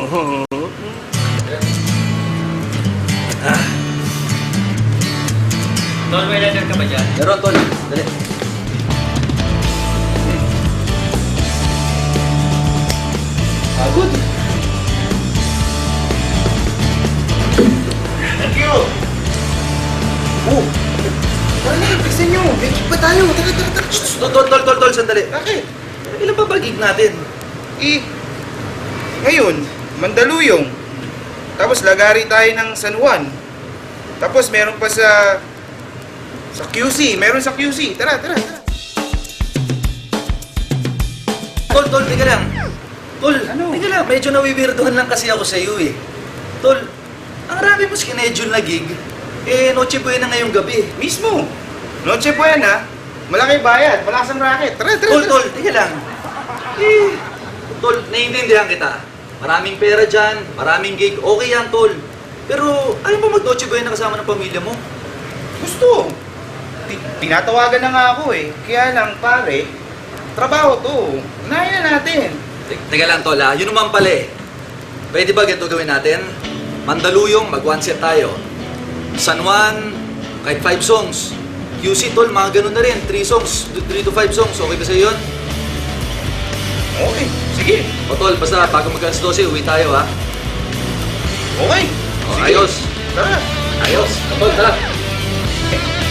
Tol, may letter ka ba dyan? Meron, tol. Dali. Good. Thank you! Oh! Tara na, bilisan nyo! May gig pa tayo! Tara, tara, tara! Shhh! Tol, sandali. Bakit? Ilan pa ba gig natin? Ngayon, Mandaluyong. Tapos lagari tayo ng San Juan. Tapos meron pa sa QC. Meron sa QC. Tara, tara, tara. Tol, teka lang. Tol, Ano? teka lang. Medyo nawiwirdohan lang kasi ako sa iyo eh. Tol, ang rami mo skinedule na gig. Noche buena ngayong gabi. Mismo. Noche buena. Malaki bayad. Malakas ang racket. Tara, tara, tara. Tol, teka lang. Tol, naiintindihan kita. Maraming pera dyan, maraming gig, okay yan, tol. Pero, ayaw ba mag-Noche Buena kasama ng pamilya mo? Gusto. Tinatawagan na nga ako eh. Kaya lang, pare, trabaho to. Unahin na natin. Teka lang, tol, ha? Yun naman pala eh. Pwede ba ganito gawin natin? Mandaluyong, mag-one set tayo. San Juan, kahit 5 songs. QC, tol, mga ganun na rin. 3 songs, 3 to 5 songs. Okay ba sa'yo yun? Okay, sige. O, tol, basta bago mag-alas 12, uwi tayo, ha? Okay. O, Sige. ayos. Tara. Ayos. O, tol, tara.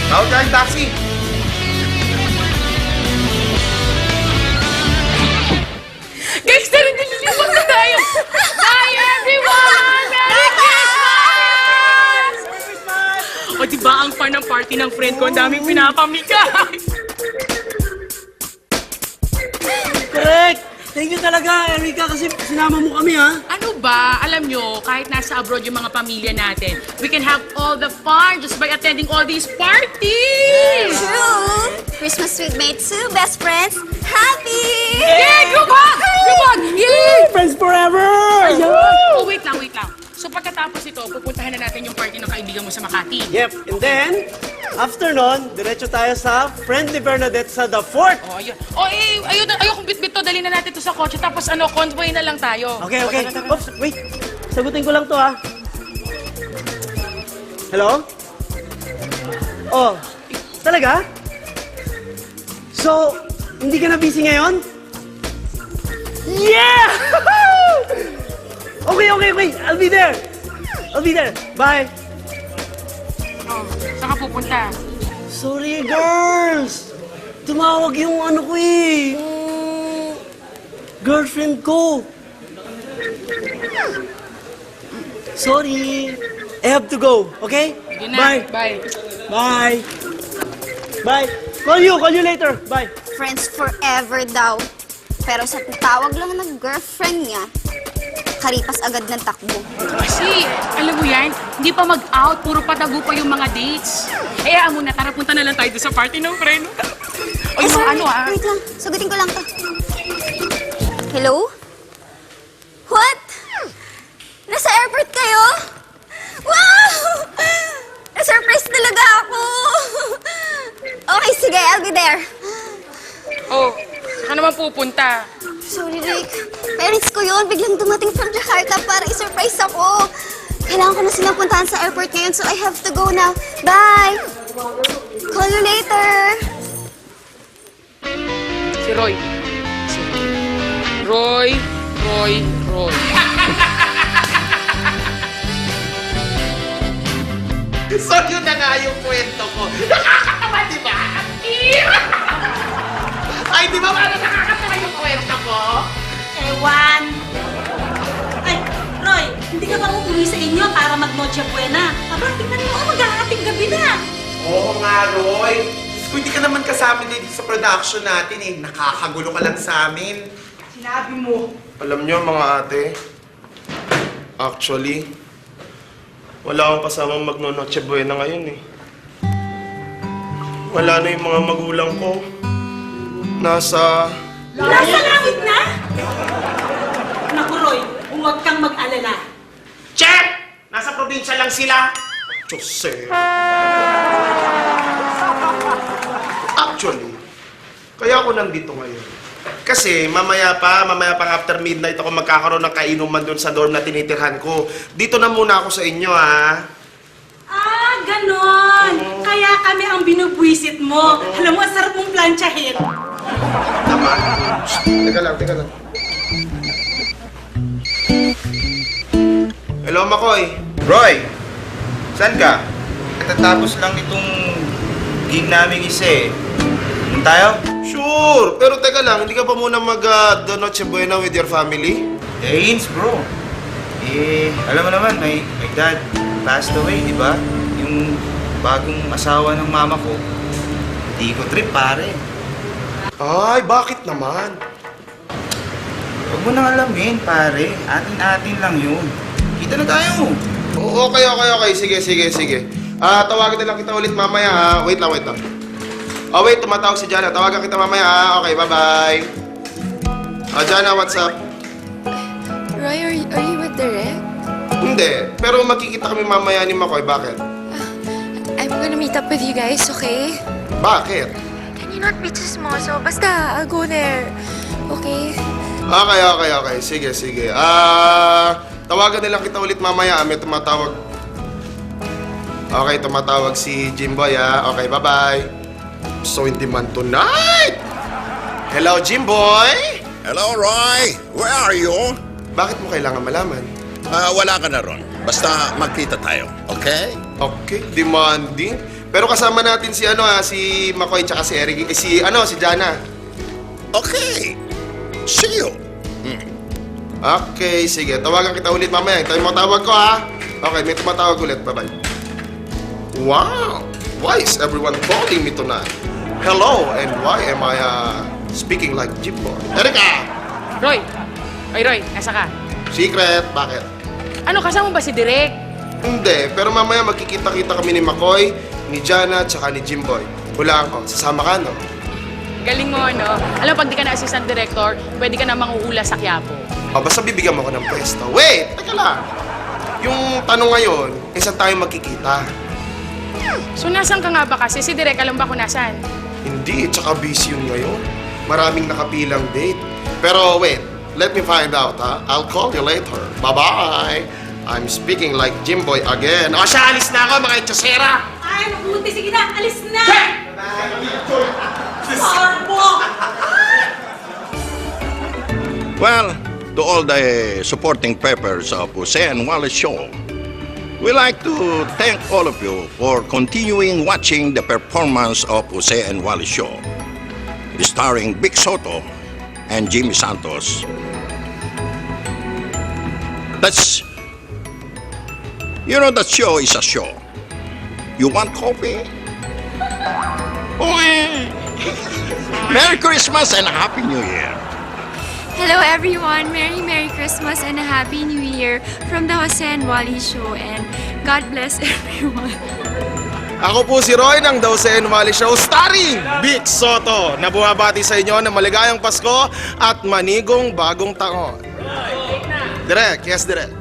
Tawag tayong taxi. Guys, tara na lilipag na tayo! Bye, everyone! Merry Christmas! O, diba ang fun ng party ng friend ko? Ang daming pinapamigay! Correct! Thank you talaga, Erica, kasi sinama mo kami, ha? Ano ba? Alam nyo, kahit nasa abroad yung mga pamilya natin, we can have all the fun just by attending all these parties! True! Christmas with mates too, best friends, happy! Yay! Group hug! Group hug! Yay! Friends forever! Oh, wait lang, wait lang. So pagkatapos ito, pupuntahan na natin yung party ng kaibigan mo sa Makati. Yep, and then, after nun, diretso tayo sa Friendly Bernadette sa The Fort. Oh, ayun. Oh, ayun kung bit-bit to, dali na natin to sa kotse, tapos convoy na lang tayo. Okay. Oops, wait. Sagutin ko lang to, ha? Hello? Oh, talaga? So, hindi ka na busy ngayon? Yeah! Okay. I'll be there. Bye. Oh, saan ka pupunta? Sorry, girls. Tumawag yung ano ko eh. Girlfriend ko. Sorry. I have to go, okay? Sige na. Bye. Bye. Bye. Call you later. Bye. Friends forever daw. Pero sa tawag lang ng girlfriend niya, karipas agad ng takbo. Kasi, alam mo yan, hindi pa mag-out, puro patago pa yung mga dates. Kaya muna, tara, punta na lang tayo doon sa party ng friend. O yung mga ano, ah. Wait lang, sagutin ko lang to. Hello? What? Nasa airport kayo? Wow! Na-surprise talaga ako! Okay, sige, I'll be there. Oh, saan naman pupunta? Sorry, Rick. Parents ko yun. Biglang dumating from Jakarta para i-surprise ako. Kailangan ko na silang puntahan sa airport ngayon, so I have to go now. Bye! Call you later! Si Roy. Roy. So yun na nga yung kwento ko. Nakakatawa, di ba? Ay, di ba parang nakakatawa yung kwento ko? Ewan. Ay, Roy, hindi ka ba uuwi sa inyo para mag-Noche Buena? Aba, tingnan mo, mag-aating gabi na. Oo nga, Roy. Kung hindi ka naman kasama dito sa production natin eh, nakakagulo ka lang sa amin. Sinabi mo. Alam niyo mga ate, actually, wala akong kasamang magno-Noche Buena ngayon eh. Wala na yung mga magulang ko. Nasa Langit na? Naku, Roy, huwag kang mag-alala. Check! Nasa probinsya lang sila. Jose. Actually, kaya ako nandito ngayon. Kasi mamaya pang after midnight ako magkakaroon ng kainuman doon sa dorm na tinitirhan ko. Dito na muna ako sa inyo, ha? Ah, ganon. Kaya kami ang binubwisit mo. Alam mo, ang sarap mong planchahin. Tama. Teka lang. Hello, Makoy. Roy, saan ka? Katatapos lang itong gig namin isa eh. Doon tayo? Sure, pero teka lang, hindi ka pa muna mag Noche Buena with your family? Ains, bro. Alam mo naman, my dad passed away, di ba? Yung bagong asawa ng mama ko. Di ko trip, pare. Ay, bakit naman? Huwag mo nang alamin, pare. Atin-atin lang yun. Kita na tayo. Okay. Sige. Tawagan na lang kita ulit mamaya, ha? Wait lang. Wait, tumatawag si Jana. Tawagan kita mamaya, ha? Okay, bye-bye. Jana, what's up? Roy, are you with Direk? Hindi, pero makikita kami mamaya ni Makoy. Bakit? I'm gonna meet up with you guys, okay? Bakit? Can you not be chismoso? Basta, I'll go there. Okay? Okay. Sige. Tawagan na lang kita ulit mamaya. May tumatawag. Okay, tumatawag si Jimboy, ha? Okay, bye-bye. So in demand tonight! Hello, Jimboy! Hello, Roy! Where are you? Bakit mo kailangan malaman? Wala ka na ron. Basta magkita tayo, okay? Okay, demanding. Pero kasama natin si si Makoy tsaka si Eric, si Jana. Okay. See you. Okay, sige. Tawagan kita ulit mamaya. Hintayin mo tawag ko, ha? Okay, may tumatawag ulit. Bye-bye. Wow! Why is everyone calling me tonight? Hello, and why am I speaking like Jimboy? Erika! Roy! Ay, Roy, nasa ka? Secret, bakit? Ano, kasama ba si Direk? Hindi, pero mamaya magkikita-kita kami ni Makoy, ni Jana, tsaka ni Jimboy. Hulaan ko, sasama ka, no? Galing mo, no? Alam, pag di ka na assistant director, pwede ka na manguhula sa Quiapo. Basta bibigyan mo ko ng pwesto. Wait, teka lang. Yung tanong ngayon, saan tayo magkikita? So, nasan ka nga ba kasi? Si Direk, alam ba kung nasan? Hindi, tsaka busy yun ngayon. Maraming nakapilang date. Pero wait, let me find out, ha? I'll call you later. Bye-bye! I'm speaking like Jimboy again. O siya, alis na ako, mga itsosera! Ay, mabuti. Sige na, alis na! Sarbo! Well, to all the supporting papers of Jose and Wallace Show, we like to thank all of you for continuing watching the performance of Jose and Wallace Show, starring Vic Soto and Jimmy Santos. That show is a show. You want coffee? Merry Christmas and Happy New Year. Hello everyone! Merry Christmas and a Happy New Year from the Jose and Wally Show, and God bless everyone. Ako po si Roy ng The Jose and Wally Show, starring Vic Soto, na bumabati sa inyo ng maligayang Pasko at manigong bagong taon. Direk, yes, Direk.